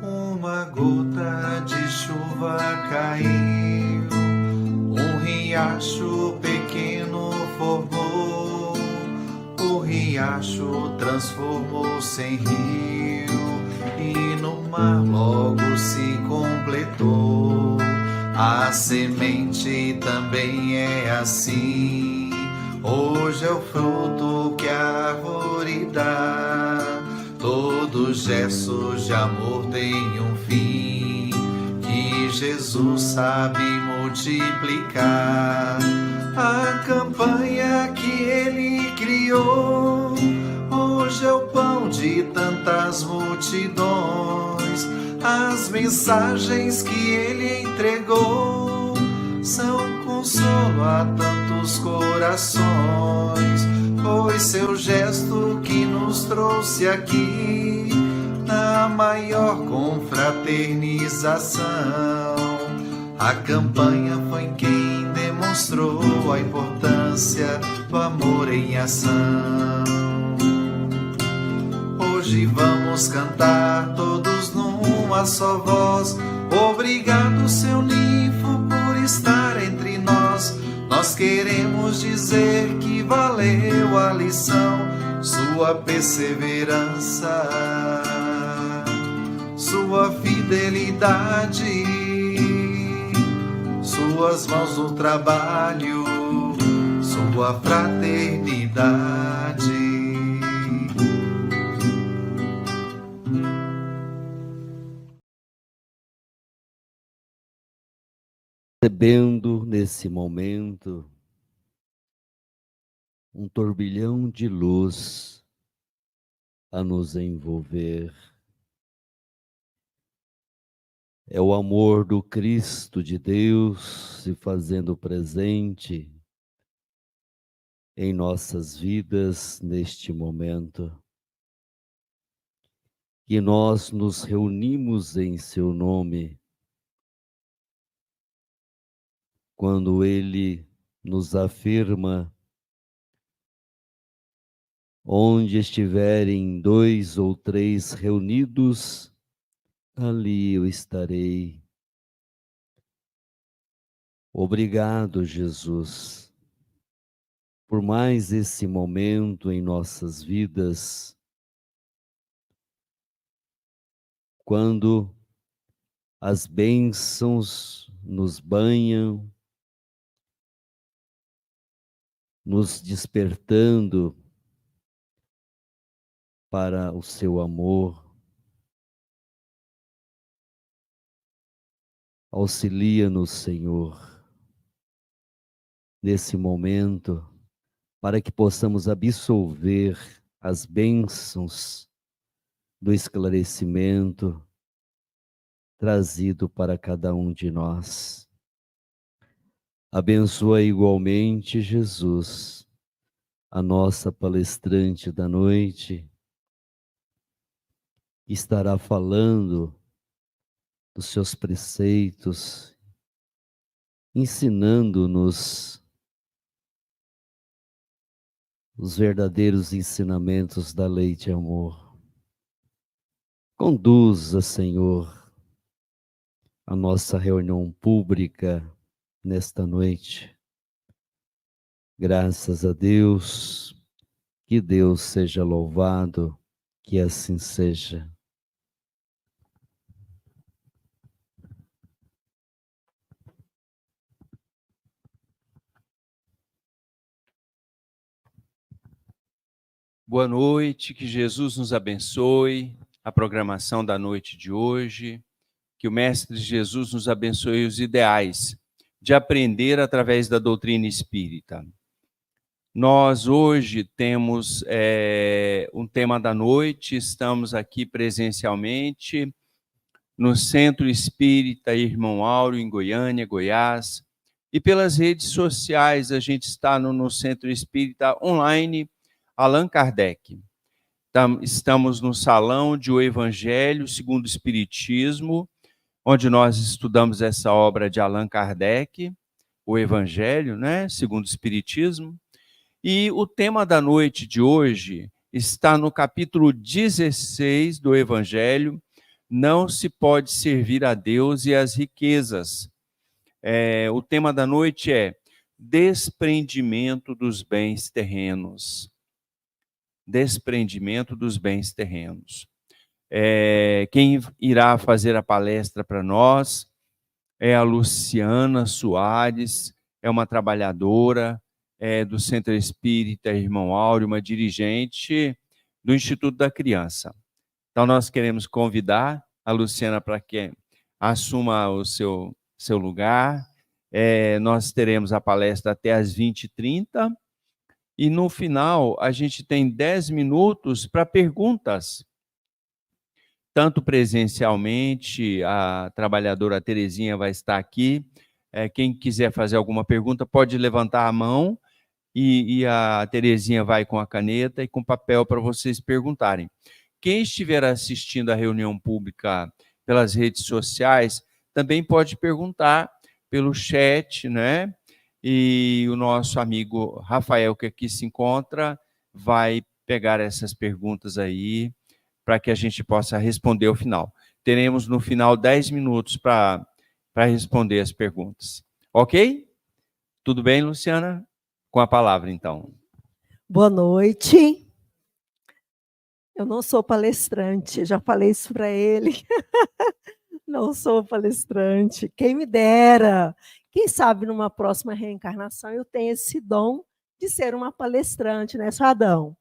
Uma gota de chuva caiu, um riacho pequeno formou, o riacho transformou-se em rio, e no mar logo se completou. A semente também é assim, hoje é o fruto que a árvore dá. Todo gesto de amor tem um fim, que Jesus sabe multiplicar. A campanha que ele criou, hoje é o pão de tantas multidões. As mensagens que ele entregou são consolo a tantos corações. Foi seu gesto que nos trouxe aqui, na maior confraternização. A campanha foi quem demonstrou a importância do amor em ação. Hoje vamos cantar todos numa só voz. Obrigado, seu ninfo, por estar entre nós. Nós queremos dizer que valeu a lição, sua perseverança, sua fidelidade, suas mãos no trabalho, sua fraternidade. Recebendo nesse momento um turbilhão de luz a nos envolver. É o amor do Cristo de Deus se fazendo presente em nossas vidas neste momento. Que nós nos reunimos em seu nome, quando ele nos afirma: onde estiverem 2 ou 3 reunidos, ali eu estarei. Obrigado, Jesus, por mais esse momento em nossas vidas, quando as bênçãos nos banham, nos despertando para o seu amor. Auxilia-nos, Senhor, nesse momento, para que possamos absolver as bênçãos do esclarecimento trazido para cada um de nós. Abençoa igualmente, Jesus, a nossa palestrante da noite, que estará falando dos seus preceitos, ensinando-nos os verdadeiros ensinamentos da lei de amor. Conduza, Senhor, a nossa reunião pública nesta noite. Graças a Deus, que Deus seja louvado, que assim seja. Boa noite, que Jesus nos abençoe, a programação da noite de hoje, que o Mestre Jesus nos abençoe os ideais de aprender através da doutrina espírita. Nós hoje temos um tema da noite, estamos aqui presencialmente no Centro Espírita Irmão Áureo, em Goiânia, Goiás, e pelas redes sociais a gente está no Centro Espírita Online Allan Kardec. Estamos no Salão de O Evangelho segundo o Espiritismo, onde nós estudamos essa obra de Allan Kardec, o Evangelho, segundo o Espiritismo. E o tema da noite de hoje está no capítulo 16 do Evangelho. Não se pode servir a Deus e às riquezas. O tema da noite é desprendimento dos bens terrenos. Desprendimento dos bens terrenos. Quem irá fazer a palestra para nós é a Luciana Soares, é uma trabalhadora do Centro Espírita Irmão Áureo, uma dirigente do Instituto da Criança. Então, nós queremos convidar a Luciana para que assuma o seu lugar. Nós teremos a palestra até às 20h30 e, no final, a gente tem 10 minutos para perguntas. Tanto presencialmente, a trabalhadora Terezinha vai estar aqui. Quem quiser fazer alguma pergunta pode levantar a mão e a Terezinha vai com a caneta e com papel para vocês perguntarem. Quem estiver assistindo a reunião pública pelas redes sociais também pode perguntar pelo chat, né? E o nosso amigo Rafael, que aqui se encontra, vai pegar essas perguntas aí para que a gente possa responder ao final. Teremos no final 10 minutos para responder as perguntas. Ok? Tudo bem, Luciana? Com a palavra, então. Boa noite. Eu não sou palestrante, já falei isso para ele. Não sou palestrante. Quem me dera. Quem sabe numa próxima reencarnação eu tenho esse dom de ser uma palestrante, né, Adão?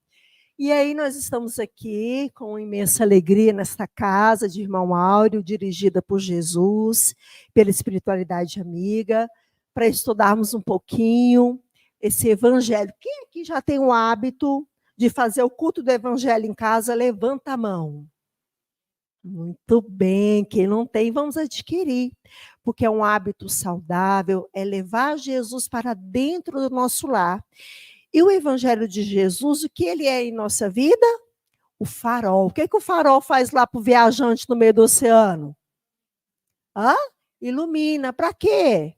E aí nós estamos aqui com imensa alegria nesta casa de Irmão Áureo, dirigida por Jesus, pela espiritualidade amiga, para estudarmos um pouquinho esse evangelho. Quem aqui já tem o hábito de fazer o culto do evangelho em casa, levanta a mão. Muito bem, quem não tem, vamos adquirir, porque é um hábito saudável, é levar Jesus para dentro do nosso lar. E o evangelho de Jesus, o que ele é em nossa vida? O farol. O que o farol faz lá para o viajante no meio do oceano? Ilumina. Para quê?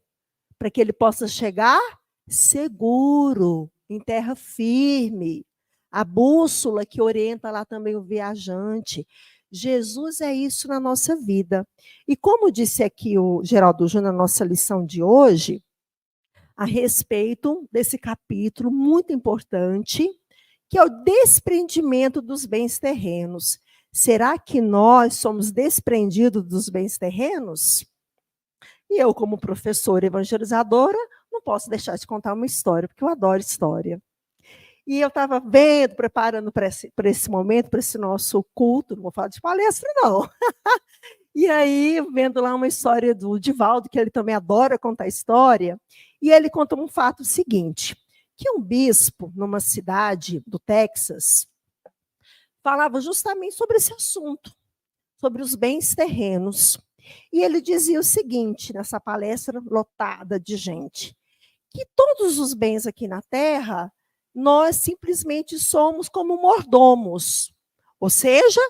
Para que ele possa chegar seguro, em terra firme. A bússola que orienta lá também o viajante. Jesus é isso na nossa vida. E como disse aqui o Geraldo Júnior na nossa lição de hoje, a respeito desse capítulo muito importante, que é o desprendimento dos bens terrenos. Será que nós somos desprendidos dos bens terrenos? E eu, como professora evangelizadora, não posso deixar de contar uma história, porque eu adoro história. E eu estava vendo, preparando para esse momento, para esse nosso culto, não vou falar de palestra, não. E aí, vendo lá uma história do Divaldo, que ele também adora contar história, e ele conta um fato seguinte, que um bispo, numa cidade do Texas, falava justamente sobre esse assunto, sobre os bens terrenos. E ele dizia o seguinte, nessa palestra lotada de gente, que todos os bens aqui na Terra, nós simplesmente somos como mordomos, ou seja,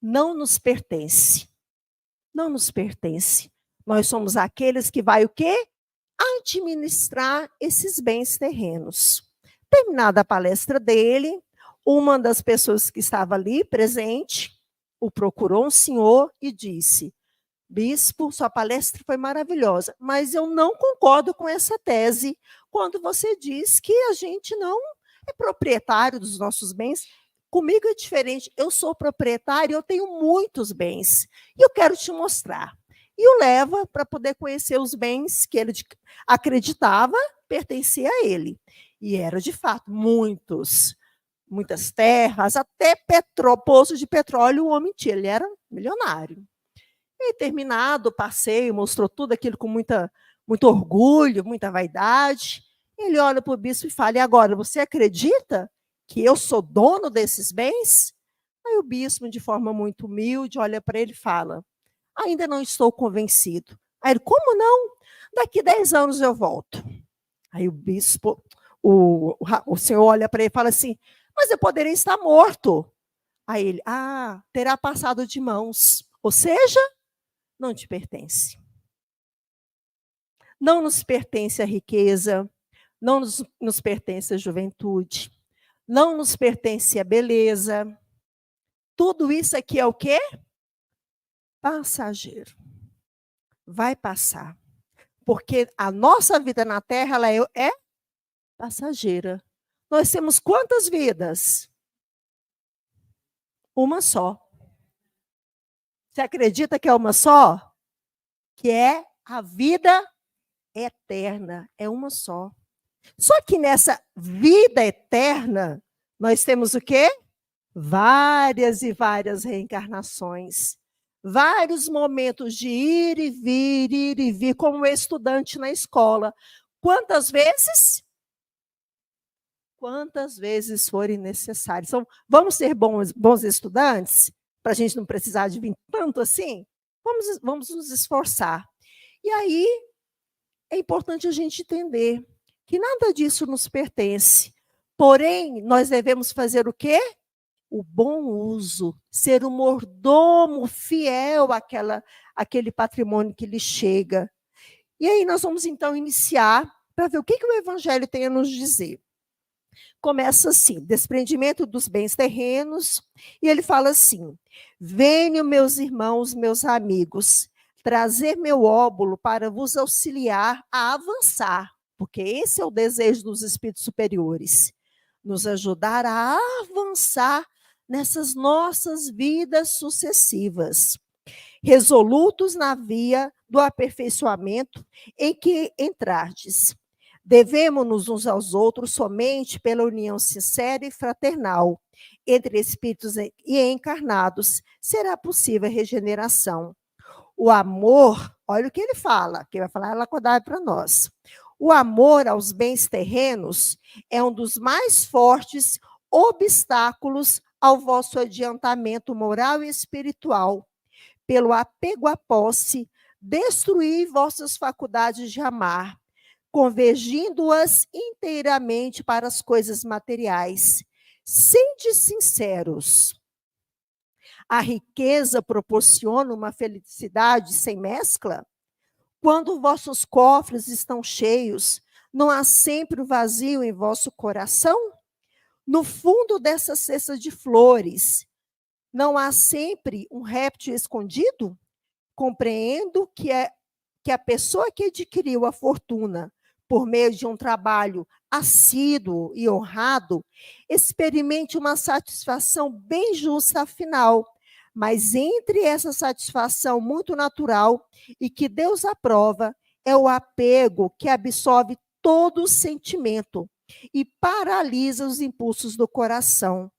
não nos pertence. Não nos pertence. Nós somos aqueles que vai o quê? Administrar esses bens terrenos. Terminada a palestra dele, uma das pessoas que estava ali presente, o procurou um senhor e disse, bispo, sua palestra foi maravilhosa, mas eu não concordo com essa tese, quando você diz que a gente não é proprietário dos nossos bens. Comigo é diferente, eu sou proprietário, eu tenho muitos bens, e eu quero te mostrar. E o leva para poder conhecer os bens que ele acreditava pertencia a ele. E era, de fato, muitas terras, até poços de petróleo o homem tinha, ele era milionário. E terminado o passeio, mostrou tudo aquilo com muito orgulho, muita vaidade. Ele olha para o bispo e fala, e agora, você acredita que eu sou dono desses bens? Aí o bispo, de forma muito humilde, olha para ele e fala, ainda não estou convencido. Aí ele, como não? Daqui 10 anos eu volto. Aí o bispo, o senhor olha para ele e fala assim, mas eu poderia estar morto. Aí ele, terá passado de mãos. Ou seja, não te pertence. Não nos pertence a riqueza, não nos pertence a juventude, Não nos pertence a beleza. Tudo isso aqui é o quê? Passageiro. Vai passar. Porque a nossa vida na Terra ela é passageira. Nós temos quantas vidas? Uma só. Você acredita que é uma só? Que é a vida eterna. É uma só. Só que nessa vida eterna, nós temos o quê? Várias e várias reencarnações. Vários momentos de ir e vir, como estudante na escola. Quantas vezes? Quantas vezes forem necessárias. Então, vamos ser bons estudantes, para a gente não precisar de vir tanto assim? Vamos nos esforçar. E aí, é importante a gente entender que nada disso nos pertence. Porém, nós devemos fazer o quê? O bom uso, ser um mordomo fiel àquele patrimônio que lhe chega. E aí nós vamos, então, iniciar para ver o que o Evangelho tem a nos dizer. Começa assim, desprendimento dos bens terrenos, e ele fala assim: venham, meus irmãos, meus amigos, trazer meu óbolo para vos auxiliar a avançar, porque esse é o desejo dos espíritos superiores, nos ajudar a avançar nessas nossas vidas sucessivas, resolutos na via do aperfeiçoamento em que entrardes. Devemos-nos uns aos outros somente pela união sincera e fraternal entre espíritos e encarnados. Será possível a regeneração. O amor, olha o que ele fala, que vai falar ela para nós. O amor aos bens terrenos é um dos mais fortes obstáculos ao vosso adiantamento moral e espiritual. Pelo apego à posse, destruí vossas faculdades de amar, convergindo-as inteiramente para as coisas materiais. Sede sinceros. A riqueza proporciona uma felicidade sem mescla? Quando vossos cofres estão cheios, não há sempre o vazio em vosso coração? No fundo dessa cesta de flores, não há sempre um réptil escondido? Compreendo que a pessoa que adquiriu a fortuna por meio de um trabalho assíduo e honrado, experimente uma satisfação bem justa afinal, mas entre essa satisfação muito natural e que Deus aprova, é o apego que absorve todo o sentimento e paralisa os impulsos do coração.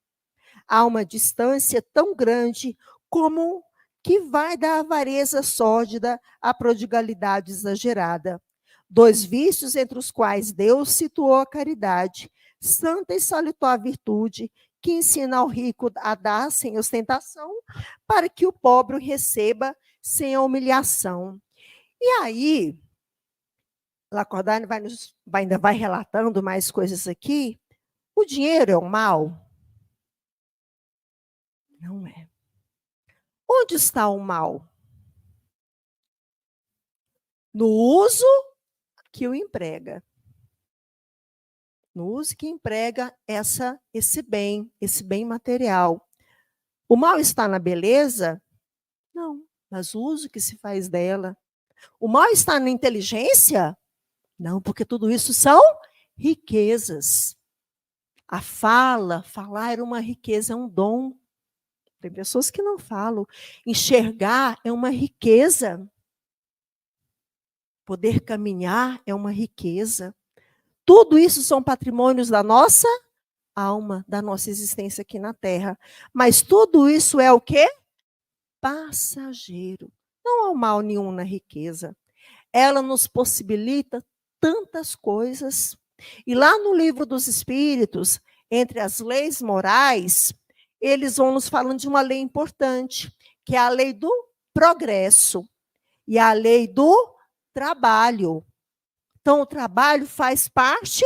Há uma distância tão grande como que vai da avareza sórdida à prodigalidade exagerada. Dois vícios entre os quais Deus situou a caridade, santa e salutar virtude, que ensina ao rico a dar sem ostentação, para que o pobre receba sem a humilhação. E aí, Lacordaire ainda vai relatando mais coisas aqui. O dinheiro é o mal? Não é. Onde está o mal? No uso que o emprega. No uso que emprega esse bem material. O mal está na beleza? Não, mas o uso que se faz dela. O mal está na inteligência? Não, porque tudo isso são riquezas. A falar é uma riqueza, é um dom. Tem pessoas que não falam. Enxergar é uma riqueza. Poder caminhar é uma riqueza. Tudo isso são patrimônios da nossa alma, da nossa existência aqui na Terra. Mas tudo isso é o quê? Passageiro. Não há mal nenhum na riqueza. Ela nos possibilita tantas coisas. E lá no Livro dos Espíritos, entre as leis morais, eles vão nos falando de uma lei importante, que é a lei do progresso e a lei do trabalho. Então, o trabalho faz parte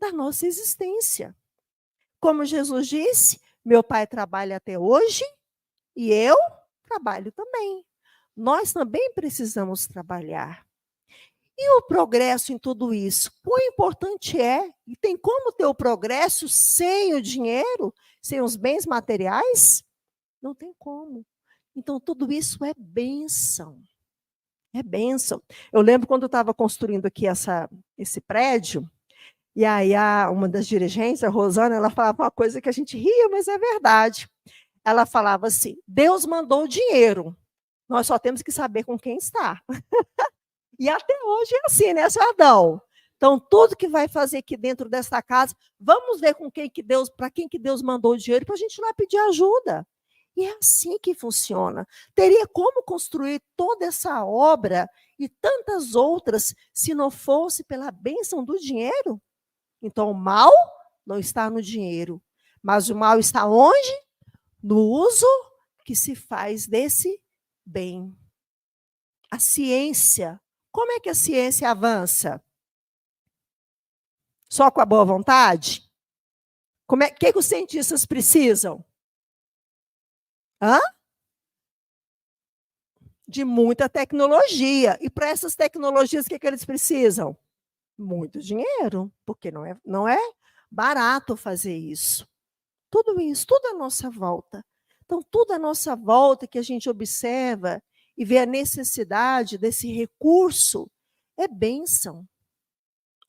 da nossa existência. Como Jesus disse, meu pai trabalha até hoje e eu trabalho também. Nós também precisamos trabalhar. E o progresso em tudo isso? Quão importante é? E tem como ter o progresso sem o dinheiro, sem os bens materiais? Não tem como. Então, tudo isso é bênção. É bênção. Eu lembro quando eu estava construindo aqui esse prédio, e aí uma das dirigentes, a Rosana, ela falava uma coisa que a gente ria, mas é verdade. Ela falava assim, Deus mandou o dinheiro, nós só temos que saber com quem está. E até hoje é assim, né, seu Adão? Então, tudo que vai fazer aqui dentro dessa casa, vamos ver para quem que Deus mandou o dinheiro, para a gente lá pedir ajuda. E é assim que funciona. Teria como construir toda essa obra e tantas outras se não fosse pela bênção do dinheiro? Então, o mal não está no dinheiro, mas o mal está onde? No uso que se faz desse bem. A ciência, como é que a ciência avança? Só com a boa vontade? O que os cientistas precisam? De muita tecnologia. E para essas tecnologias, o que eles precisam? Muito dinheiro, porque não é barato fazer isso. Tudo isso, tudo à nossa volta. Então, tudo à nossa volta que a gente observa e vê a necessidade desse recurso é bênção.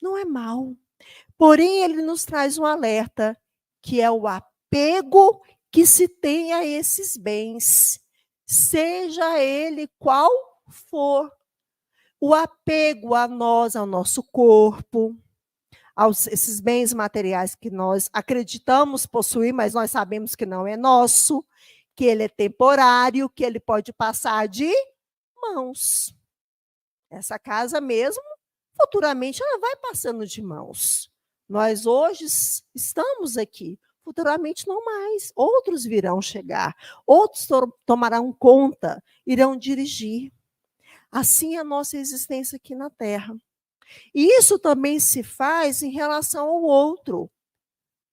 Não é mal. Porém, ele nos traz um alerta, que é o apego que se tem a esses bens, seja ele qual for. O apego a nós, ao nosso corpo, esses bens materiais que nós acreditamos possuir, mas nós sabemos que não é nosso, que ele é temporário, que ele pode passar de mãos. Essa casa mesmo, futuramente, ela vai passando de mãos. Nós hoje estamos aqui, futuramente não mais. Outros virão chegar, outros tomarão conta, irão dirigir. Assim é a nossa existência aqui na Terra. E isso também se faz em relação ao outro,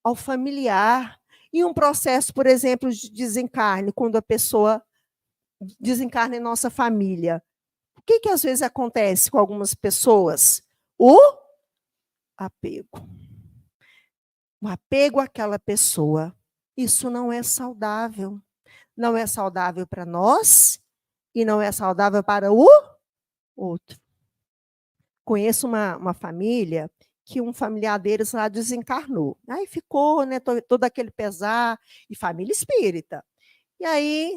ao familiar. Em um processo, por exemplo, de desencarne, quando a pessoa desencarna em nossa família. O que às vezes acontece com algumas pessoas? O apego. O apego àquela pessoa. Isso não é saudável. Não é saudável para nós e não é saudável para o outro. Conheço uma família que um familiar deles lá desencarnou. Aí ficou, né, todo aquele pesar, e família espírita. E aí,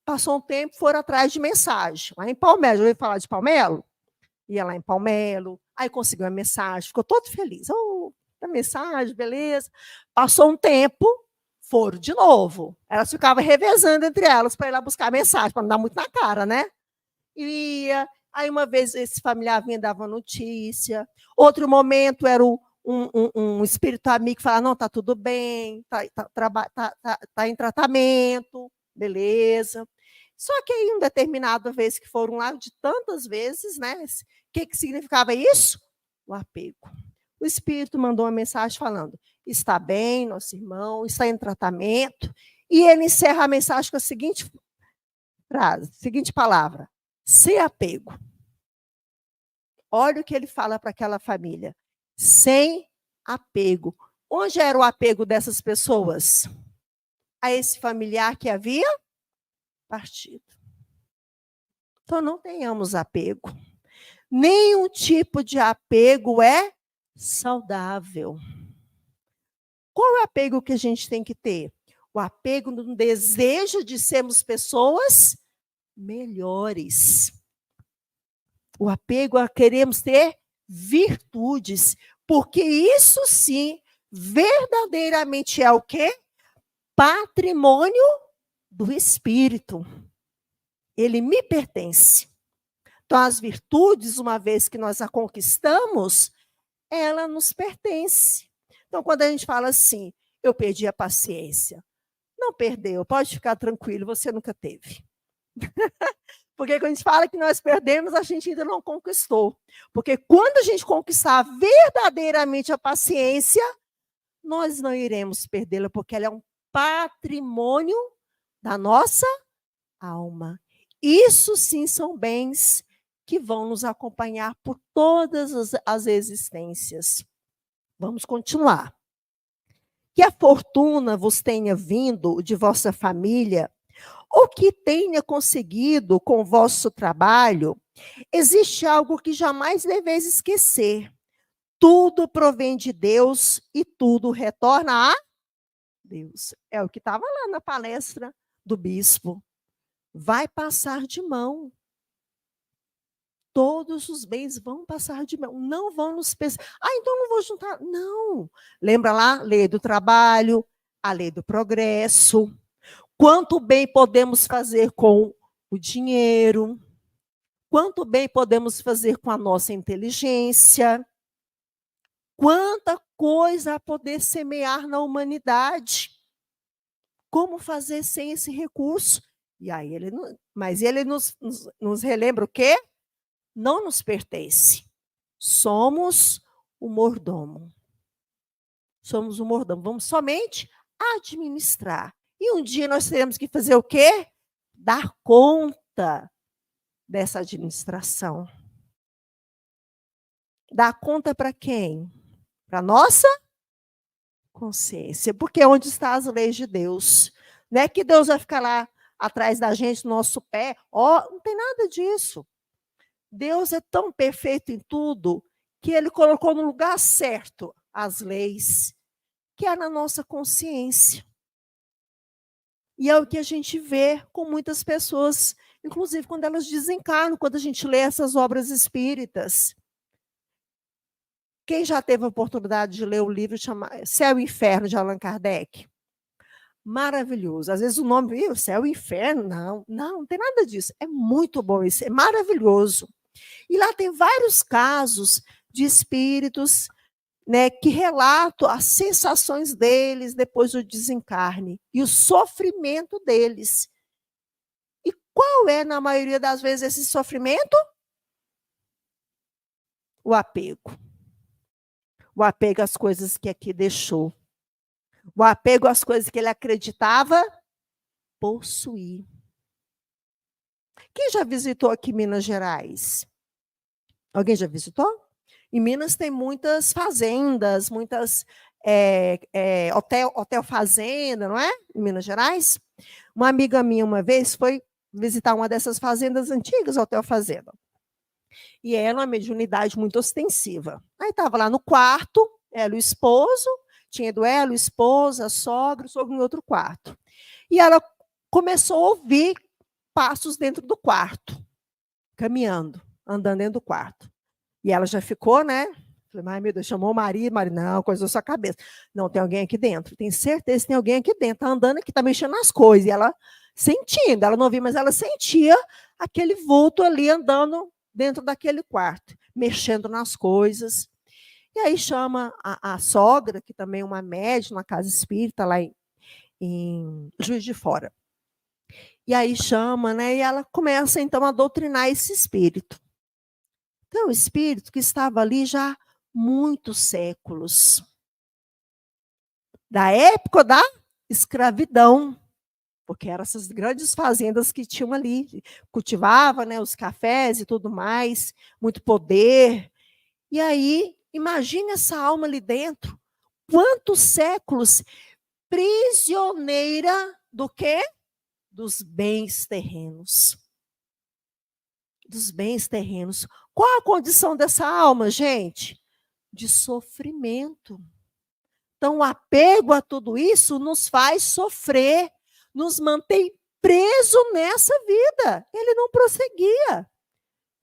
passou um tempo, foram atrás de mensagem. Lá em Palmelo, já ouviu falar de Palmelo? Ia lá em Palmelo, aí conseguiu a mensagem, ficou todo feliz. A mensagem, beleza. Passou um tempo, foram de novo. Elas ficavam revezando entre elas para ir lá buscar a mensagem, para não dar muito na cara, né? E ia. Aí, uma vez, esse familiar vinha, dava notícia. Outro momento, era um espírito amigo que falava, não, está tudo bem, tá em tratamento, beleza. Só que aí, uma determinada vez que foram lá, de tantas vezes, né? O que significava isso? O apego. O espírito mandou uma mensagem falando, está bem, nosso irmão, está em tratamento. E ele encerra a mensagem com a seguinte frase, seguinte palavra, sem apego. Olha o que ele fala para aquela família. Sem apego. Onde era o apego dessas pessoas? A esse familiar que havia partido. Então, não tenhamos apego. Nenhum tipo de apego é saudável. Qual é o apego que a gente tem que ter? O apego no desejo de sermos pessoas melhores. O apego a queremos ter virtudes, porque isso sim, verdadeiramente é o quê? Patrimônio do Espírito. Ele me pertence. Então, as virtudes, uma vez que nós a conquistamos, ela nos pertence. Então, quando a gente fala assim, eu perdi a paciência. Não perdeu, pode ficar tranquilo, você nunca teve. Porque quando a gente fala que nós perdemos, a gente ainda não conquistou. Porque quando a gente conquistar verdadeiramente a paciência, nós não iremos perdê-la, porque ela é um patrimônio da nossa alma. Isso sim são bens que vão nos acompanhar por todas as existências. Vamos continuar. Que a fortuna vos tenha vindo de vossa família, ou que tenha conseguido com o vosso trabalho, existe algo que jamais deveis esquecer. Tudo provém de Deus e tudo retorna a Deus. É o que estava lá na palestra do bispo. Vai passar de mão. Todos os bens vão passar de mão. Não vão nos pensar. Então não vou juntar. Não. Lembra lá? Lei do trabalho, a lei do progresso. Quanto bem podemos fazer com o dinheiro? Quanto bem podemos fazer com a nossa inteligência? Quanta coisa a poder semear na humanidade. Como fazer sem esse recurso? E aí mas ele nos relembra o quê? Não nos pertence. Somos o mordomo. Somos o mordomo. Vamos somente administrar. E um dia nós teremos que fazer o quê? Dar conta dessa administração. Dar conta para quem? Para a nossa consciência. Porque é onde estão as leis de Deus. Não é que Deus vai ficar lá atrás da gente, no nosso pé. Não tem nada disso. Deus é tão perfeito em tudo que ele colocou no lugar certo as leis, que é na nossa consciência. E é o que a gente vê com muitas pessoas, inclusive quando elas desencarnam, quando a gente lê essas obras espíritas. Quem já teve a oportunidade de ler o livro chamado Céu e Inferno, de Allan Kardec? Maravilhoso. Às vezes o nome, Céu e Inferno, não tem nada disso. É muito bom isso, é maravilhoso. E lá tem vários casos de espíritos, né, que relatam as sensações deles depois do desencarne e o sofrimento deles. E qual é, na maioria das vezes, esse sofrimento? O apego. O apego às coisas que aqui deixou. O apego às coisas que ele acreditava possuir. Quem já visitou aqui Minas Gerais? Alguém já visitou? Em Minas tem muitas fazendas, muitas hotel fazenda, não é? Em Minas Gerais. Uma amiga minha uma vez foi visitar uma dessas fazendas antigas, hotel fazenda. E era uma mediunidade muito ostensiva. Aí estava lá no quarto, ela e o esposo, tinha ela, o esposo, a sogra, o sogro em outro quarto. E ela começou a ouvir passos dentro do quarto, caminhando, andando dentro do quarto. E ela já ficou, né? Falei, ai, meu Deus, chamou o marido, não, coisou sua cabeça. Não, tem alguém aqui dentro. Tenho certeza que tem alguém aqui dentro. Está andando aqui, está mexendo nas coisas. E ela sentindo, ela não via, mas ela sentia aquele vulto ali andando dentro daquele quarto, mexendo nas coisas. E aí chama a sogra, que também é uma médium, na casa espírita, lá em Juiz de Fora. E aí chama, né? E ela começa, então, a doutrinar esse espírito. Então, o espírito que estava ali já há muitos séculos. Da época da escravidão, porque eram essas grandes fazendas que tinham ali, cultivava, né, os cafés e tudo mais, muito poder. E aí, imagine essa alma ali dentro, quantos séculos prisioneira do quê? Dos bens terrenos. Dos bens terrenos. Qual a condição dessa alma, gente? De sofrimento. Então, o apego a tudo isso nos faz sofrer, nos mantém preso nessa vida. Ele não prosseguia.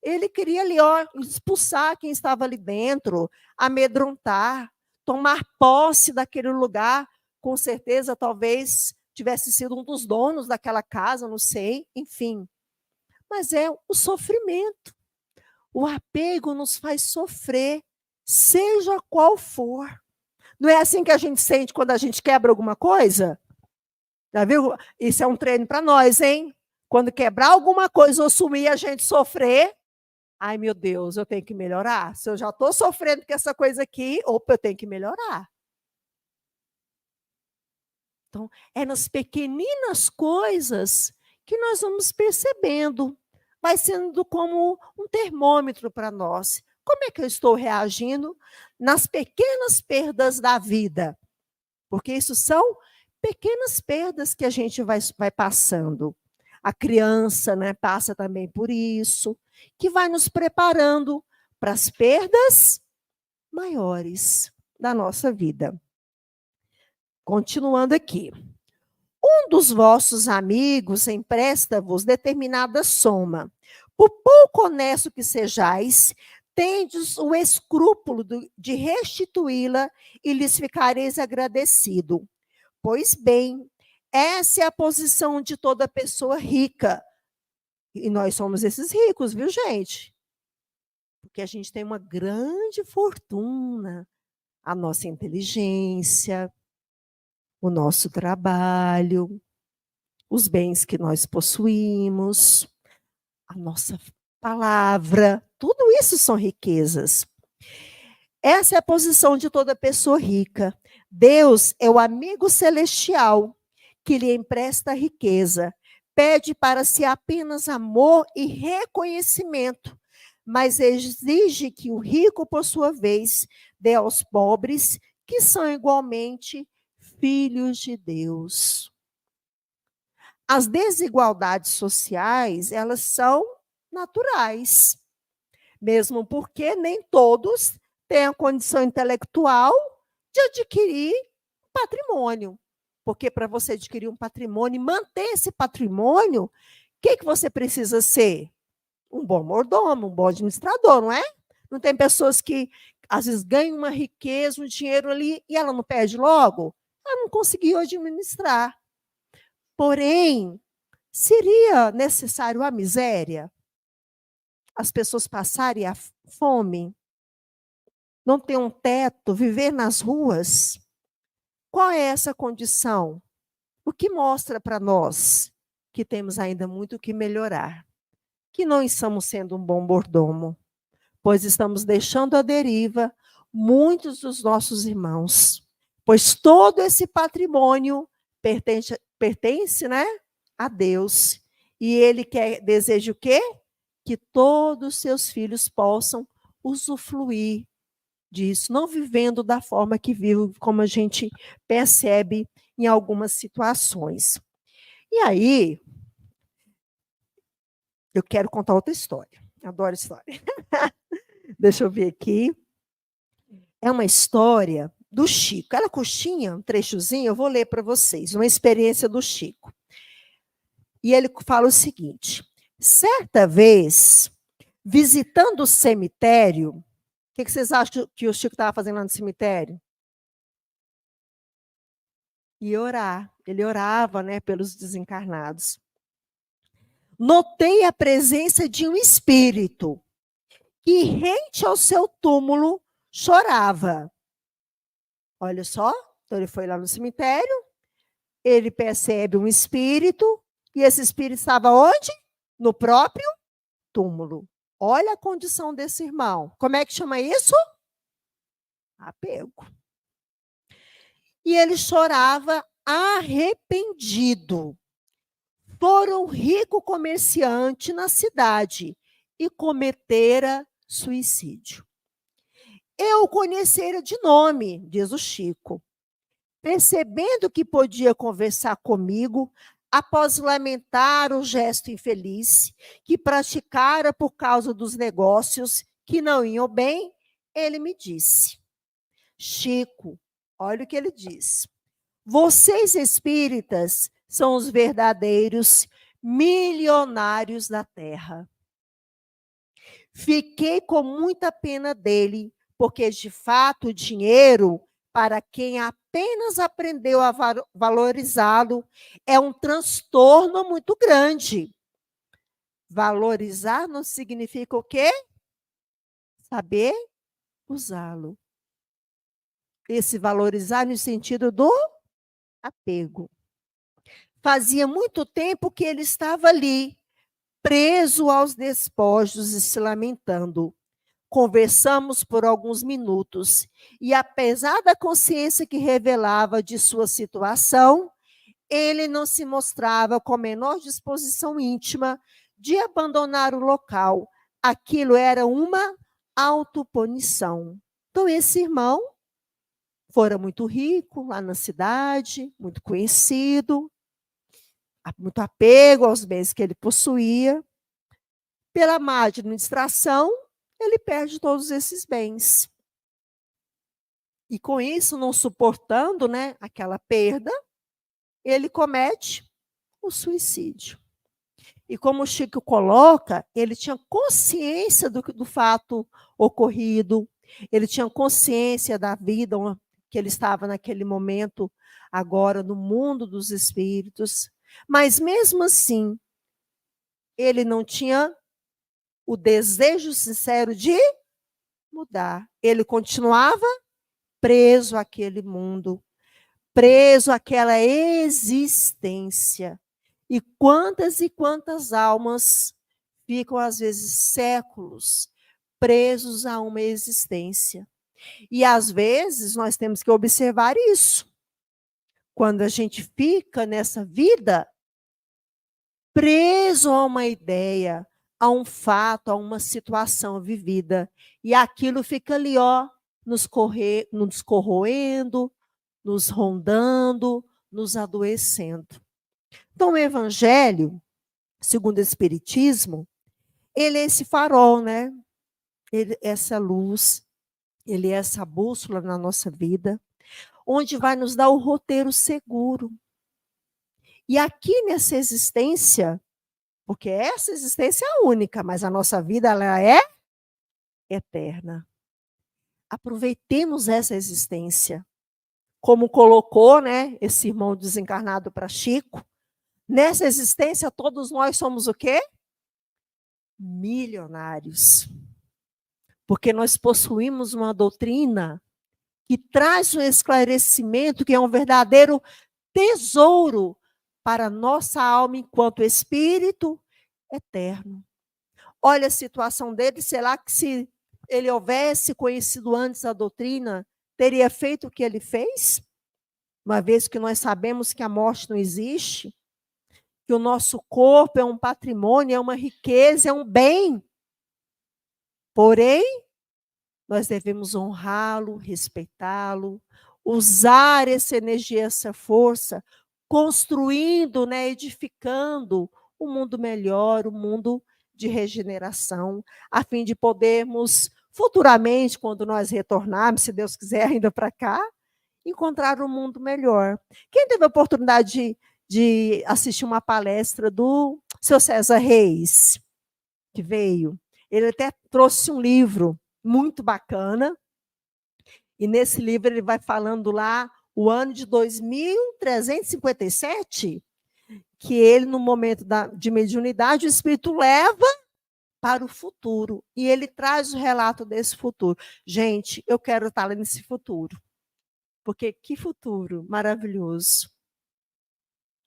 Ele queria ali, expulsar quem estava ali dentro, amedrontar, tomar posse daquele lugar. Com certeza, talvez tivesse sido um dos donos daquela casa, não sei, enfim. Mas é o sofrimento. O apego nos faz sofrer, seja qual for. Não é assim que a gente sente quando a gente quebra alguma coisa? Já viu? Isso é um treino para nós, hein? Quando quebrar alguma coisa ou sumir, a gente sofrer. Ai, meu Deus, eu tenho que melhorar. Se eu já estou sofrendo com essa coisa aqui, opa, eu tenho que melhorar. Então, é nas pequeninas coisas que nós vamos percebendo vai sendo como um termômetro para nós. Como é que eu estou reagindo nas pequenas perdas da vida? Porque isso são pequenas perdas que a gente vai passando. A criança, né, passa também por isso, que vai nos preparando para as perdas maiores da nossa vida. Continuando aqui. Um dos vossos amigos empresta-vos determinada soma. Por pouco honesto que sejais, tendes o escrúpulo de restituí-la e lhes ficareis agradecido. Pois bem, essa é a posição de toda pessoa rica. E nós somos esses ricos, viu, gente? Porque a gente tem uma grande fortuna, a nossa inteligência, o nosso trabalho, os bens que nós possuímos, a nossa palavra, tudo isso são riquezas. Essa é a posição de toda pessoa rica. Deus é o amigo celestial que lhe empresta a riqueza, pede para si apenas amor e reconhecimento, mas exige que o rico, por sua vez, dê aos pobres, que são igualmente filhos de Deus. As desigualdades sociais, elas são naturais, mesmo porque nem todos têm a condição intelectual de adquirir patrimônio. Porque para você adquirir um patrimônio e manter esse patrimônio, o que você precisa ser? Um bom mordomo, um bom administrador, não é? Não tem pessoas que, às vezes, ganham uma riqueza, um dinheiro ali, e ela não perde logo? Ela não conseguiu administrar. Porém, seria necessário a miséria? As pessoas passarem a fome? Não ter um teto, viver nas ruas? Qual é essa condição? O que mostra para nós que temos ainda muito que melhorar? Que não estamos sendo um bom mordomo, pois estamos deixando à deriva muitos dos nossos irmãos, pois todo esse patrimônio pertence, né, a Deus, e Ele deseja o quê? Que todos os seus filhos possam usufruir disso, não vivendo da forma que vive, como a gente percebe em algumas situações. E aí, eu quero contar outra história. Adoro história. Deixa eu ver aqui. É uma história do Chico. Ela curtinha, um trechozinho, eu vou ler para vocês. Uma experiência do Chico. E ele fala o seguinte: certa vez, visitando o cemitério, o que vocês acham que o Chico estava fazendo lá no cemitério? Ia orar. Ele orava, né, pelos desencarnados. Notei a presença de um espírito que, rente ao seu túmulo, chorava. Olha só, então ele foi lá no cemitério, ele percebe um espírito, e esse espírito estava onde? No próprio túmulo. Olha a condição desse irmão. Como é que chama isso? Apego. E ele chorava arrependido. Fora um rico comerciante na cidade e cometera suicídio. Eu o conhecera de nome, diz o Chico. Percebendo que podia conversar comigo, após lamentar o gesto infeliz que praticara por causa dos negócios que não iam bem, ele me disse: Chico, olha o que ele diz. Vocês espíritas são os verdadeiros milionários da Terra. Fiquei com muita pena dele, porque, de fato, o dinheiro, para quem apenas aprendeu a valorizá-lo, é um transtorno muito grande. Valorizar não significa o quê? Saber usá-lo. Esse valorizar no sentido do apego. Fazia muito tempo que ele estava ali, preso aos despojos e se lamentando. Conversamos por alguns minutos e, apesar da consciência que revelava de sua situação, ele não se mostrava com a menor disposição íntima de abandonar o local. Aquilo era uma autopunição. Então, esse irmão fora muito rico lá na cidade, muito conhecido, muito apego aos bens que ele possuía. Pela má administração, ele perde todos esses bens. E com isso, não suportando, né, aquela perda, ele comete o suicídio. E como o Chico coloca, ele tinha consciência do fato ocorrido, ele tinha consciência da vida que ele estava naquele momento, agora no mundo dos espíritos, mas mesmo assim, ele não tinha o desejo sincero de mudar. Ele continuava preso àquele mundo, preso àquela existência. E quantas almas ficam, às vezes, séculos presos a uma existência. E, às vezes, nós temos que observar isso. Quando a gente fica nessa vida preso a uma ideia, a um fato, a uma situação vivida. E aquilo fica ali, ó, nos corroendo, nos rondando, nos adoecendo. Então, o Evangelho, segundo o Espiritismo, ele é esse farol, né? Ele é essa luz, ele é essa bússola na nossa vida, onde vai nos dar o roteiro seguro. E aqui nessa existência, porque essa existência é única, mas a nossa vida ela é eterna. Aproveitemos essa existência. Como colocou, né, esse irmão desencarnado para Chico, nessa existência todos nós somos o quê? Milionários. Porque nós possuímos uma doutrina que traz um esclarecimento que é um verdadeiro tesouro para a nossa alma enquanto espírito eterno. Olha a situação dele, será que se ele houvesse conhecido antes a doutrina, teria feito o que ele fez? Uma vez que nós sabemos que a morte não existe, que o nosso corpo é um patrimônio, é uma riqueza, é um bem. Porém, nós devemos honrá-lo, respeitá-lo, usar essa energia, essa força, construindo, né, edificando um mundo melhor, um mundo de regeneração, a fim de podermos, futuramente, quando nós retornarmos, se Deus quiser, ainda para cá, encontrar um mundo melhor. Quem teve a oportunidade de assistir uma palestra do seu César Reis, que veio, ele até trouxe um livro muito bacana, e nesse livro ele vai falando lá o ano de 2357, que ele, no momento de mediunidade, o espírito leva para o futuro, e ele traz o relato desse futuro. Gente, eu quero estar lá nesse futuro, porque que futuro maravilhoso.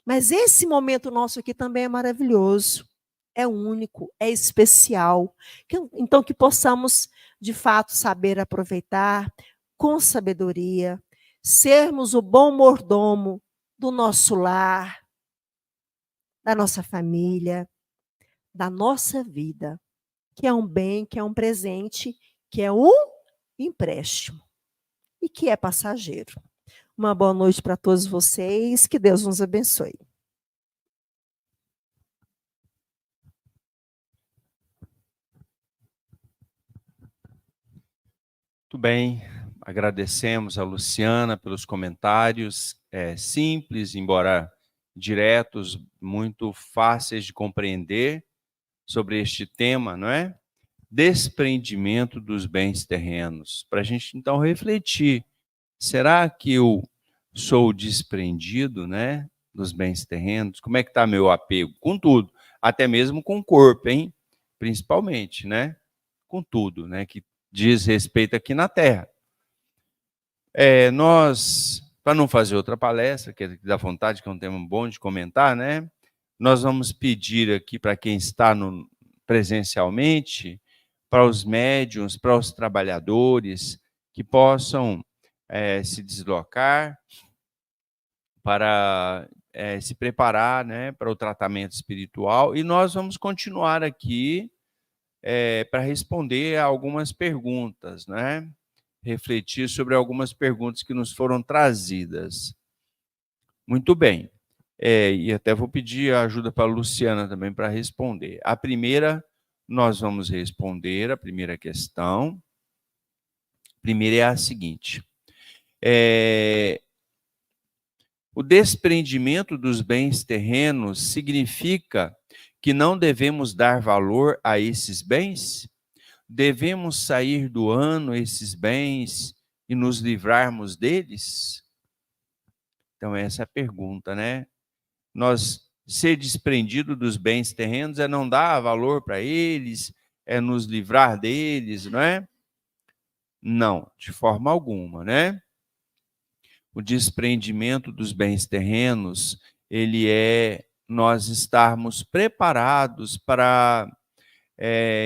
Mas esse momento nosso aqui também é maravilhoso, é único, é especial. Então, que possamos, de fato, saber aproveitar com sabedoria, sermos o bom mordomo do nosso lar, da nossa família, da nossa vida, que é um bem, que é um presente, que é um empréstimo e que é passageiro. Uma boa noite para todos vocês, que Deus nos abençoe. Muito bem, agradecemos a Luciana pelos comentários simples, embora diretos, muito fáceis de compreender sobre este tema, não é? Desprendimento dos bens terrenos. Para a gente, então, refletir, será que eu sou desprendido, né, dos bens terrenos? Como é que está meu apego? Com tudo, até mesmo com o corpo, hein? Principalmente, né? Com tudo, né, que diz respeito aqui na Terra. Nós, para não fazer outra palestra, que dá vontade, que é um tema bom de comentar, né? Nós vamos pedir aqui para quem está presencialmente, para os médiuns, para os trabalhadores, que possam se deslocar para se preparar, né, para o tratamento espiritual, e nós vamos continuar aqui para responder a algumas perguntas, né? Refletir sobre algumas perguntas que nos foram trazidas. Muito bem. E até vou pedir ajuda para a Luciana também para responder. A primeira, nós vamos responder, a primeira questão. A primeira é a seguinte. O desprendimento dos bens terrenos significa que não devemos dar valor a esses bens? Devemos sair doando esses bens e nos livrarmos deles? Então, essa é a pergunta, né? Nós ser desprendido dos bens terrenos é não dar valor para eles, é nos livrar deles, não é? Não, de forma alguma, né? O desprendimento dos bens terrenos, ele é nós estarmos preparados para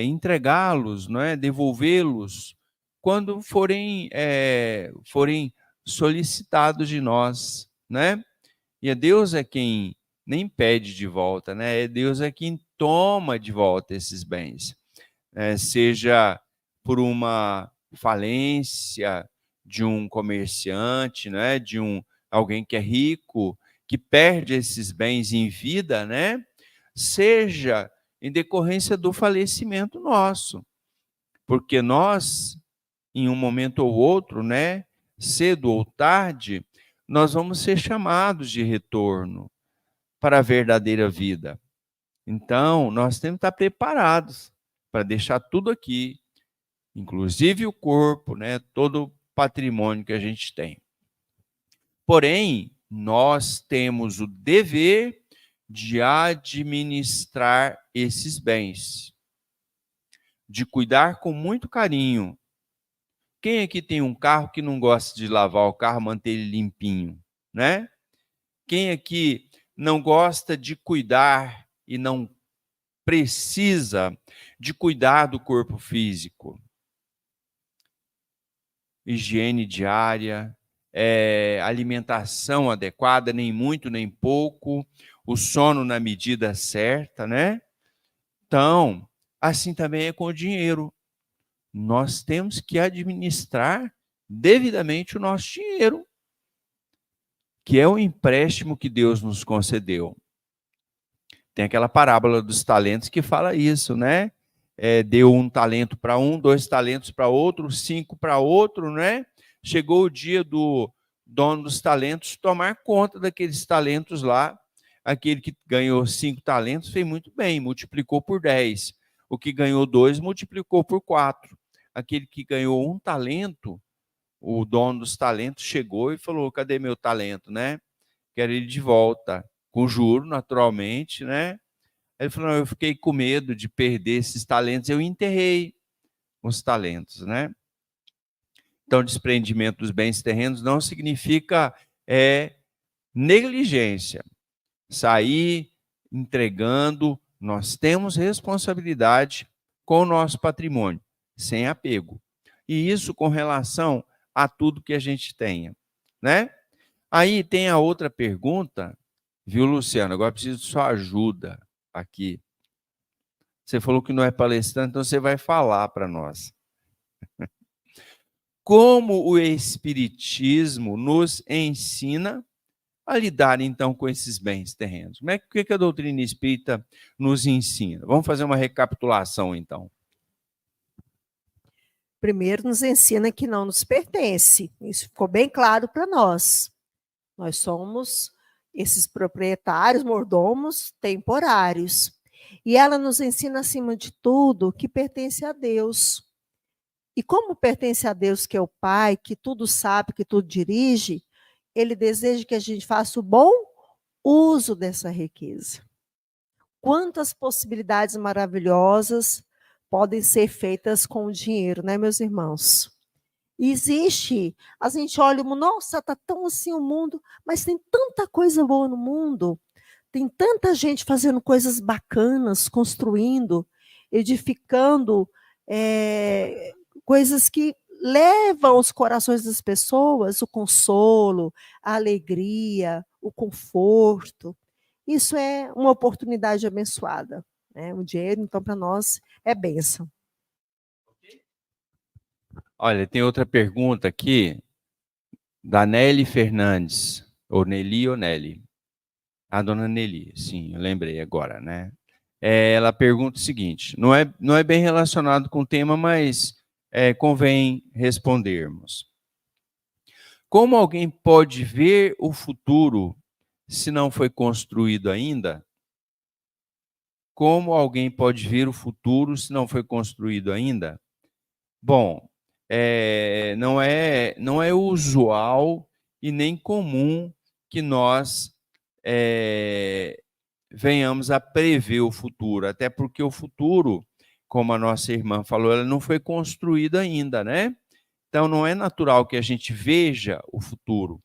entregá-los, não é? Devolvê-los quando forem solicitados de nós, né? E Deus é quem nem pede de volta, né? Deus é quem toma de volta esses bens, seja por uma falência de um comerciante, né? De alguém que é rico, que perde esses bens em vida, né? Seja em decorrência do falecimento nosso, porque nós, em um momento ou outro, né? Cedo ou tarde, nós vamos ser chamados de retorno para a verdadeira vida. Então, nós temos que estar preparados para deixar tudo aqui, inclusive o corpo, né, todo o patrimônio que a gente tem. Porém, nós temos o dever de administrar esses bens, de cuidar com muito carinho. Quem aqui tem um carro que não gosta de lavar o carro, manter ele limpinho, né? Quem aqui não gosta de cuidar e não precisa de cuidar do corpo físico? Higiene diária, alimentação adequada, nem muito nem pouco, o sono na medida certa, né? Então, assim também é com o dinheiro. Nós temos que administrar devidamente o nosso dinheiro, que é o empréstimo que Deus nos concedeu. Tem aquela parábola dos talentos que fala isso, né? Deu 1 talento para um, 2 talentos para outro, 5 para outro, né? Chegou o dia do dono dos talentos tomar conta daqueles talentos lá. Aquele que ganhou 5 talentos fez muito bem, multiplicou por 10. O que ganhou 2 multiplicou por 4. Aquele que ganhou 1 talento, o dono dos talentos chegou e falou: cadê meu talento, né? Quero ele de volta, com juro, naturalmente, né? Ele falou: eu fiquei com medo de perder esses talentos, eu enterrei os talentos, né? Então, desprendimento dos bens terrenos não significa negligência. Sair entregando, nós temos responsabilidade com o nosso patrimônio, sem apego. E isso com relação a tudo que a gente tenha, né? Aí tem a outra pergunta, viu, Luciano? Agora preciso de sua ajuda aqui. Você falou que não é palestrante, então você vai falar para nós. Como o Espiritismo nos ensina a lidar, então, com esses bens terrenos? O que a doutrina espírita nos ensina? Vamos fazer uma recapitulação, então. Primeiro, nos ensina que não nos pertence. Isso ficou bem claro para nós. Nós somos esses proprietários, mordomos temporários. E ela nos ensina, acima de tudo, que pertence a Deus. E como pertence a Deus, que é o Pai, que tudo sabe, que tudo dirige, Ele deseja que a gente faça o bom uso dessa riqueza. Quantas possibilidades maravilhosas podem ser feitas com o dinheiro, né, meus irmãos? Existe, a gente olha, nossa, está tão assim o mundo, mas tem tanta coisa boa no mundo, tem tanta gente fazendo coisas bacanas, construindo, edificando, coisas que levam aos corações das pessoas o consolo, a alegria, o conforto. Isso é uma oportunidade abençoada, né? O dinheiro, então, para nós é bênção. Olha, tem outra pergunta aqui da Nelly Fernandes, ou Nelly ou Nelly. A dona Nelly, sim, eu lembrei agora, né? Ela pergunta o seguinte, não é bem relacionado com o tema, mas convém respondermos. Como alguém pode ver o futuro se não foi construído ainda? Como alguém pode ver o futuro se não foi construído ainda? Bom, não é usual e nem comum que nós venhamos a prever o futuro, até porque o futuro, como a nossa irmã falou, ela não foi construída ainda, né? Então não é natural que a gente veja o futuro.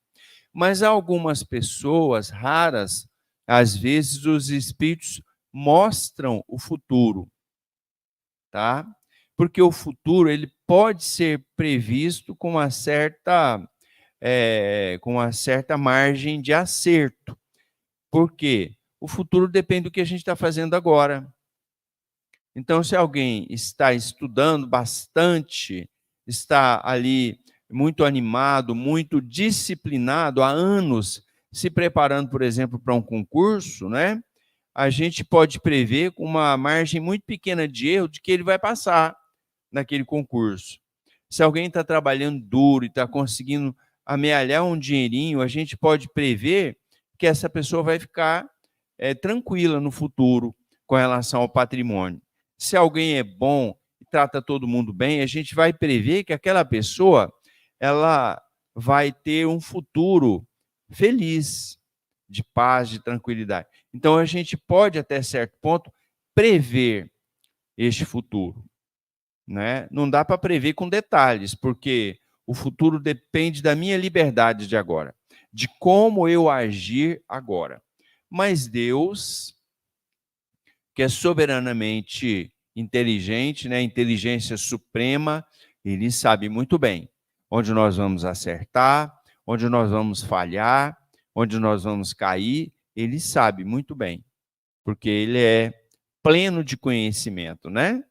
Mas há algumas pessoas raras, às vezes os espíritos mostram o futuro, tá? Porque o futuro ele pode ser previsto com uma certa margem de acerto. Por quê? O futuro depende do que a gente está fazendo agora. Então, se alguém está estudando bastante, está ali muito animado, muito disciplinado há anos, se preparando, por exemplo, para um concurso, né? A gente pode prever com uma margem muito pequena de erro de que ele vai passar naquele concurso. Se alguém está trabalhando duro e está conseguindo amealhar um dinheirinho, a gente pode prever que essa pessoa vai ficar tranquila no futuro com relação ao patrimônio. Se alguém é bom e trata todo mundo bem, a gente vai prever que aquela pessoa ela vai ter um futuro feliz, de paz, de tranquilidade. Então, a gente pode, até certo ponto, prever este futuro, né? Não dá para prever com detalhes, porque o futuro depende da minha liberdade de agora, de como eu agir agora. Mas Deus, que é soberanamente inteligente, né? Inteligência suprema, ele sabe muito bem onde nós vamos acertar, onde nós vamos falhar, onde nós vamos cair, ele sabe muito bem, porque ele é pleno de conhecimento, né?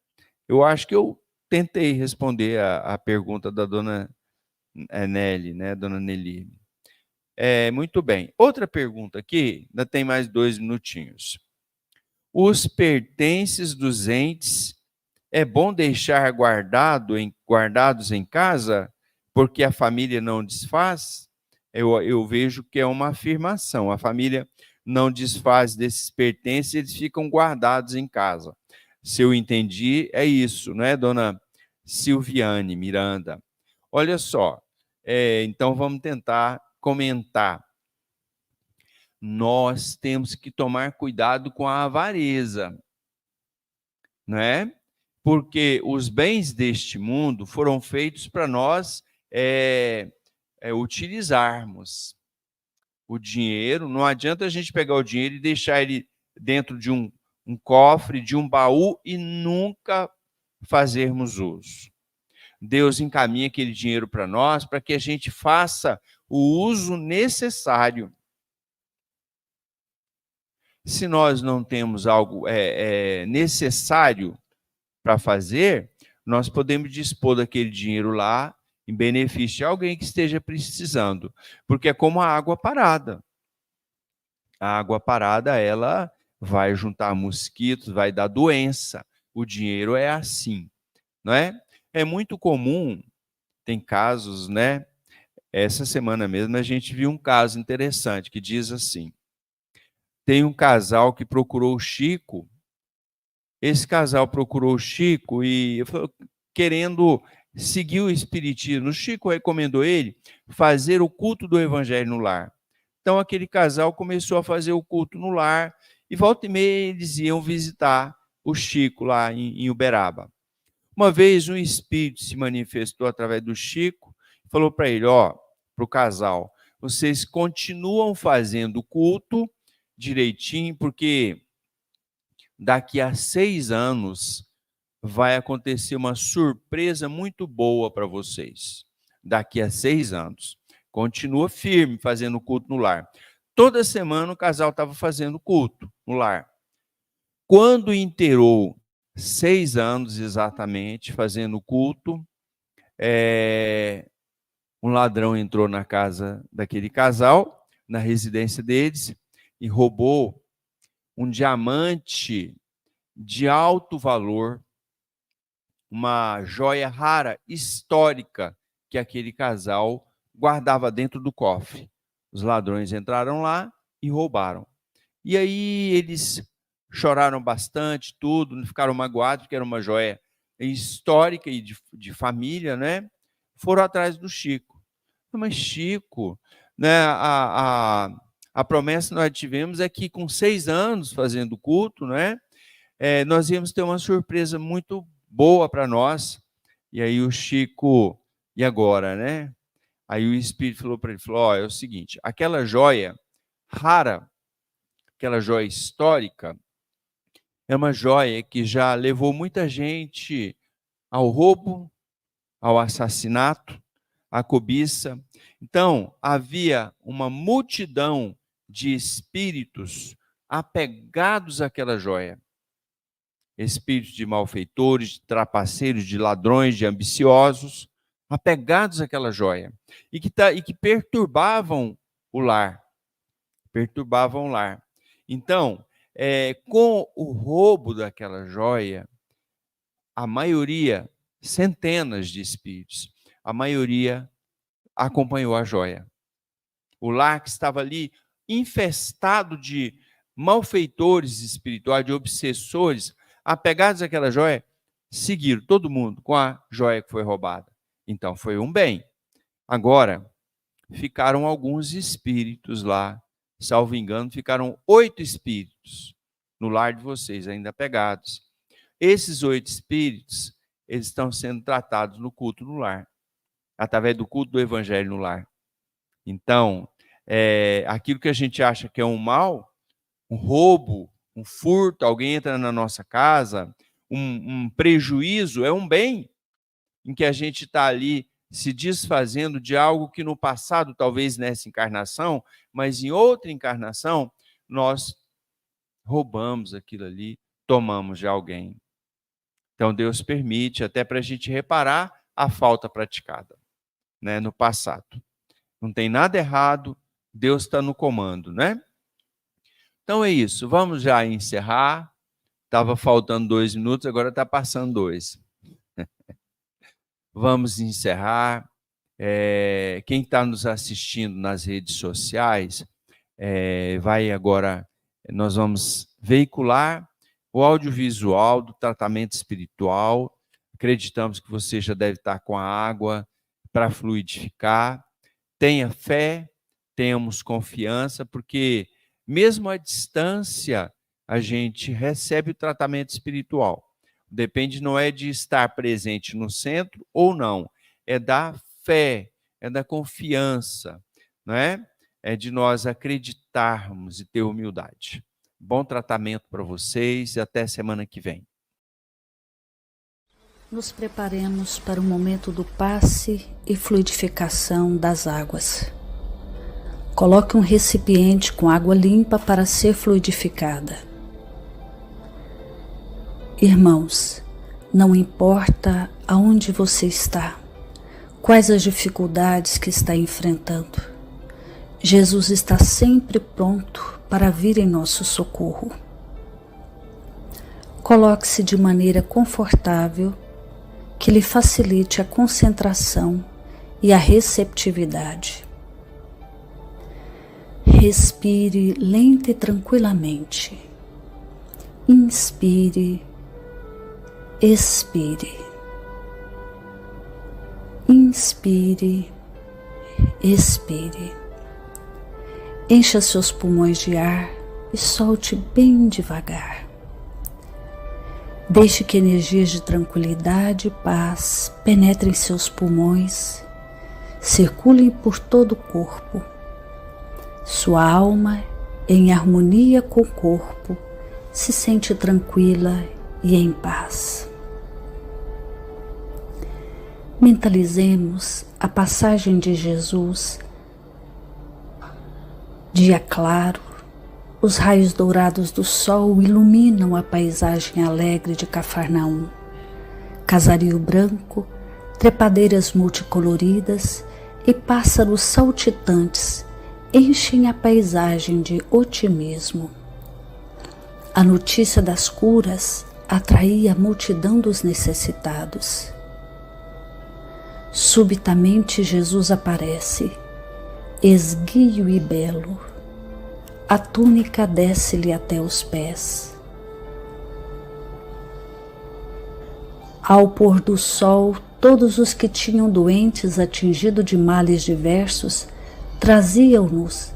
Eu acho que eu tentei responder a pergunta da dona Nelly, né, dona Nelly. Muito bem. Outra pergunta aqui, ainda tem mais 2 minutinhos. Os pertences dos entes é bom deixar guardados em casa, porque a família não desfaz? Eu vejo que é uma afirmação. A família não desfaz desses pertences, eles ficam guardados em casa. Se eu entendi, é isso, não é, dona Silviane Miranda? Olha só, então vamos tentar comentar. Nós temos que tomar cuidado com a avareza, não é? Porque os bens deste mundo foram feitos para nós utilizarmos. O dinheiro, não adianta a gente pegar o dinheiro e deixar ele dentro de um cofre, de um baú e nunca fazermos uso. Deus encaminha aquele dinheiro para nós para que a gente faça o uso necessário. Se nós não temos algo necessário para fazer, nós podemos dispor daquele dinheiro lá em benefício de alguém que esteja precisando, porque é como a água parada. A água parada, ela vai juntar mosquitos, vai dar doença. O dinheiro é assim, não é? É muito comum, tem casos, né? Essa semana mesmo a gente viu um caso interessante que diz assim: tem um casal que procurou o Chico. Esse casal procurou o Chico e querendo seguir o espiritismo. O Chico recomendou ele fazer o culto do evangelho no lar. Então aquele casal começou a fazer o culto no lar e volta e meia eles iam visitar o Chico lá em Uberaba. Uma vez um espírito se manifestou através do Chico e falou para ele, para o casal, vocês continuam fazendo o culto direitinho, porque daqui a 6 anos vai acontecer uma surpresa muito boa para vocês. Daqui a 6 anos. Continua firme fazendo o culto no lar. Toda semana o casal estava fazendo culto no lar. Quando inteirou 6 anos exatamente fazendo culto, um ladrão entrou na casa daquele casal, na residência deles, e roubou um diamante de alto valor, uma joia rara, histórica, que aquele casal guardava dentro do cofre. Os ladrões entraram lá e roubaram. E aí eles choraram bastante, tudo, não ficaram magoados, porque era uma joia histórica e de família, né? Foram atrás do Chico. Mas Chico, né, a promessa que nós tivemos é que com 6 anos fazendo culto, né, nós íamos ter uma surpresa muito boa para nós. E aí o Chico, e agora, né? Aí o Espírito falou para ele, falou, é o seguinte, aquela joia rara, aquela joia histórica, é uma joia que já levou muita gente ao roubo, ao assassinato, à cobiça. Então, havia uma multidão de espíritos apegados àquela joia. Espíritos de malfeitores, de trapaceiros, de ladrões, de ambiciosos, apegados àquela joia. E que perturbavam o lar. Perturbavam o lar. Então, com o roubo daquela joia, a maioria, centenas de espíritos, a maioria acompanhou a joia. O lar que estava ali infestado de malfeitores espirituais, de obsessores, apegados àquela joia, seguiram todo mundo com a joia que foi roubada. Então, foi um bem. Agora, ficaram alguns espíritos lá, salvo engano, ficaram 8 espíritos no lar de vocês, ainda apegados. Esses 8 espíritos, eles estão sendo tratados no culto no lar, através do culto do evangelho no lar. Então, aquilo que a gente acha que é um mal, um roubo, um furto, alguém entra na nossa casa, um prejuízo, é um bem em que a gente está ali se desfazendo de algo que no passado, talvez nessa encarnação, mas em outra encarnação, nós roubamos aquilo ali, tomamos de alguém. Então, Deus permite até para a gente reparar a falta praticada, né, no passado. Não tem nada errado, Deus está no comando, né? Então é isso, vamos já encerrar. Estava faltando 2 minutos, agora está passando 2. Vamos encerrar. Quem está nos assistindo nas redes sociais, nós vamos veicular o audiovisual do tratamento espiritual. Acreditamos que você já deve estar com a água para fluidificar. Tenha fé, tenhamos confiança, porque mesmo à distância, a gente recebe o tratamento espiritual. Depende, não é de estar presente no centro ou não, é da fé, é da confiança, não é? É de nós acreditarmos e ter humildade. Bom tratamento para vocês e até semana que vem. Nos preparemos para o momento do passe e fluidificação das águas. Coloque um recipiente com água limpa para ser fluidificada. Irmãos, não importa aonde você está, quais as dificuldades que está enfrentando, Jesus está sempre pronto para vir em nosso socorro. Coloque-se de maneira confortável, que lhe facilite a concentração e a receptividade. Respire lenta e tranquilamente. Inspire, expire. Inspire, expire. Encha seus pulmões de ar e solte bem devagar. Deixe que energias de tranquilidade e paz penetrem seus pulmões, circulem por todo o corpo. Sua alma, em harmonia com o corpo, se sente tranquila e em paz. Mentalizemos a passagem de Jesus Dia claro, os raios dourados do sol iluminam a paisagem alegre de Cafarnaum. Casario branco, trepadeiras multicoloridas e pássaros saltitantes enchem a paisagem de otimismo. A notícia das curas atraía a multidão dos necessitados. Subitamente Jesus aparece, esguio e belo. A túnica desce-lhe até os pés. Ao pôr do sol, todos os que tinham doentes atingidos de males diversos traziam-nos,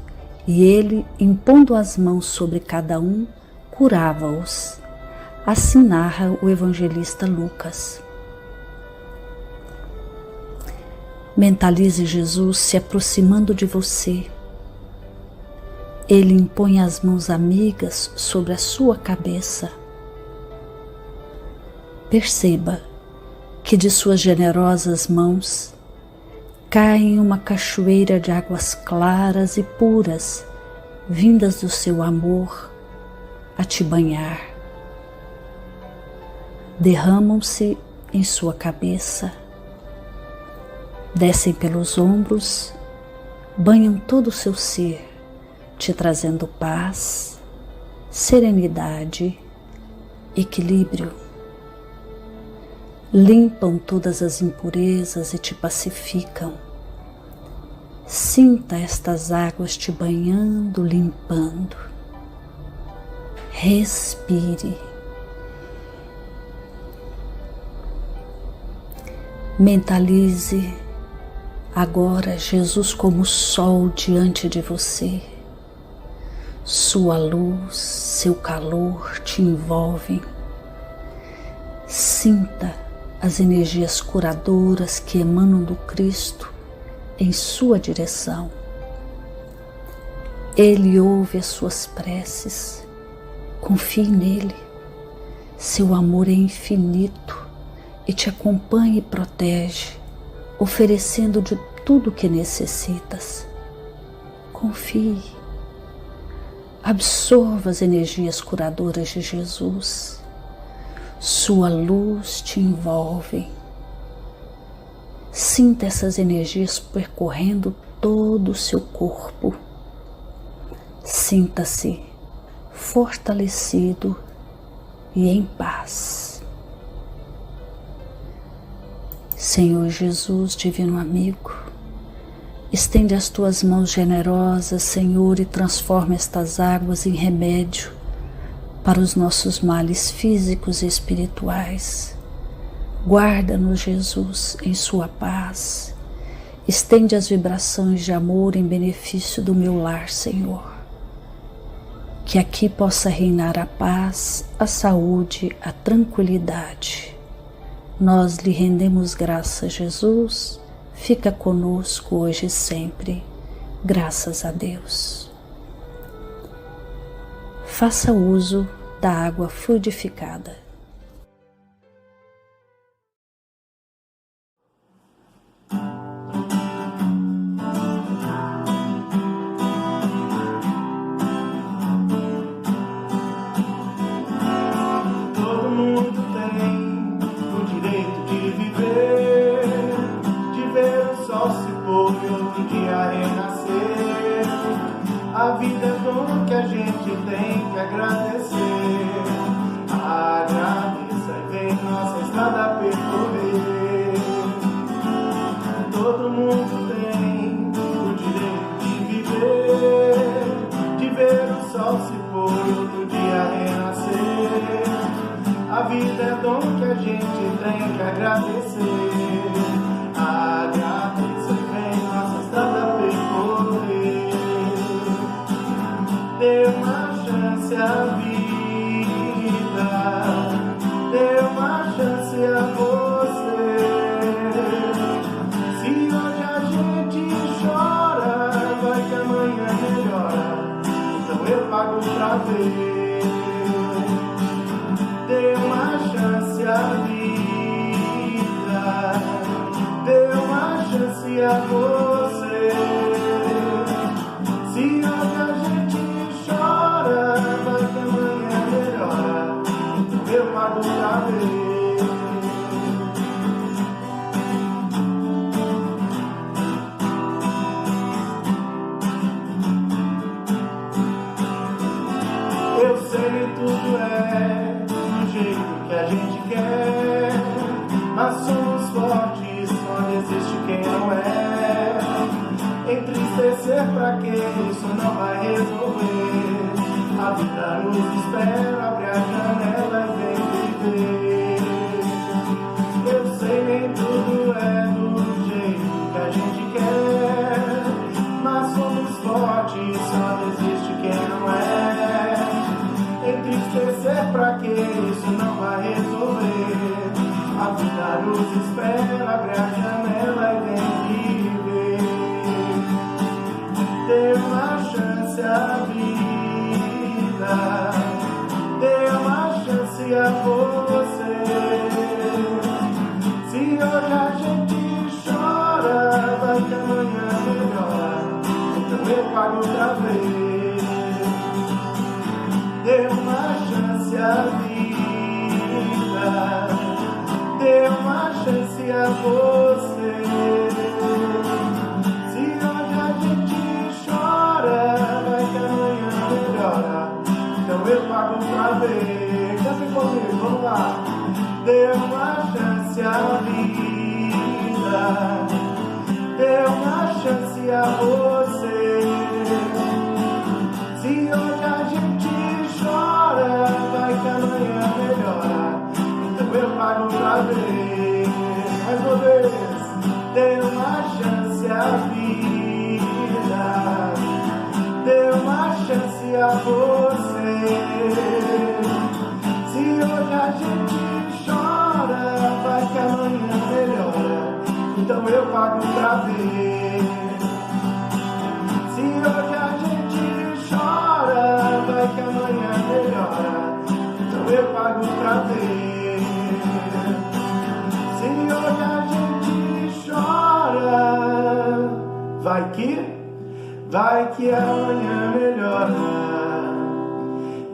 e ele, impondo as mãos sobre cada um, curava-os. Assim narra o evangelista Lucas. Mentalize Jesus se aproximando de você. Ele impõe as mãos amigas sobre a sua cabeça. Perceba que de suas generosas mãos cai uma cachoeira de águas claras e puras, vindas do seu amor a te banhar. Derramam-se em sua cabeça, descem pelos ombros, banham todo o seu ser, te trazendo paz, serenidade, equilíbrio. Limpam todas as impurezas e te pacificam. Sinta estas águas te banhando, limpando. Respire. Mentalize agora Jesus como sol diante de você. Sua luz, seu calor te envolvem. Sinta as energias curadoras que emanam do Cristo em sua direção. Ele ouve as suas preces. Confie nele. Seu amor é infinito e te acompanha e protege, oferecendo de tudo o que necessitas. Confie. Absorva as energias curadoras de Jesus. Sua luz te envolve. Sinta essas energias percorrendo todo o seu corpo. Sinta-se fortalecido e em paz. Senhor Jesus, divino amigo, estende as tuas mãos generosas, Senhor, e transforma estas águas em remédio para os nossos males físicos e espirituais. Guarda-nos, Jesus, em sua paz. Estende as vibrações de amor em benefício do meu lar, Senhor. Que aqui possa reinar a paz, a saúde, a tranquilidade. Nós lhe rendemos graças, Jesus. Fica conosco hoje e sempre. Graças a Deus. Faça uso da água fluidificada. Todo mundo tem o direito de viver, de ver o sol se pôr e outro dia renascer. A vida é dom que a gente tem que agradecer. Agradeça e vem nossa estrada percorrer. Todo mundo tem o direito de viver, de ver o sol se pôr e outro dia renascer. A vida é dom que a gente tem que agradecer. Agradeça e vem nossa estrada percorrer. Dê uma chance à vida, dê uma chance a você. Se hoje a gente chora, vai que amanhã melhora. Então eu pago pra ver. Dê uma chance à vida, dê uma chance a você. Se hoje a tudo é do jeito que a gente quer, mas somos fortes, só desiste quem não é. Entristecer pra quê? Isso não vai resolver. A vida nos espera, abre a janela e vem viver. Eu sei, nem tudo é do jeito que a gente quer, mas somos fortes, só desiste quem não é. Entristecer pra quê? Isso não vai resolver. A vida nos espera, abre a janela e vem viver. Dê uma chance à vida, dê uma chance a você. Se hoje a gente chora, vai que amanhã melhora, então eu pago outra vez. Dê uma chance à vida, dê uma chance a você. Se hoje a gente chora, vai que amanhã melhora, então eu pago outra vez. Cante comigo, vamos lá. Dê uma chance à vida, dê uma chance a você. Se hoje a gente chora, vai que amanhã melhora, então eu pago outra vez. Mais uma vez. Dê uma chance à vida, dê uma chance a você. Se hoje a gente chora, vai que amanhã melhora, então eu pago outra vez. Se hoje a gente chora, vai que amanhã melhora, então eu pago outra vez. Se hoje a gente chora, vai que amanhã melhora,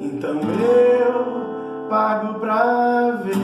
então eu pago pra ver.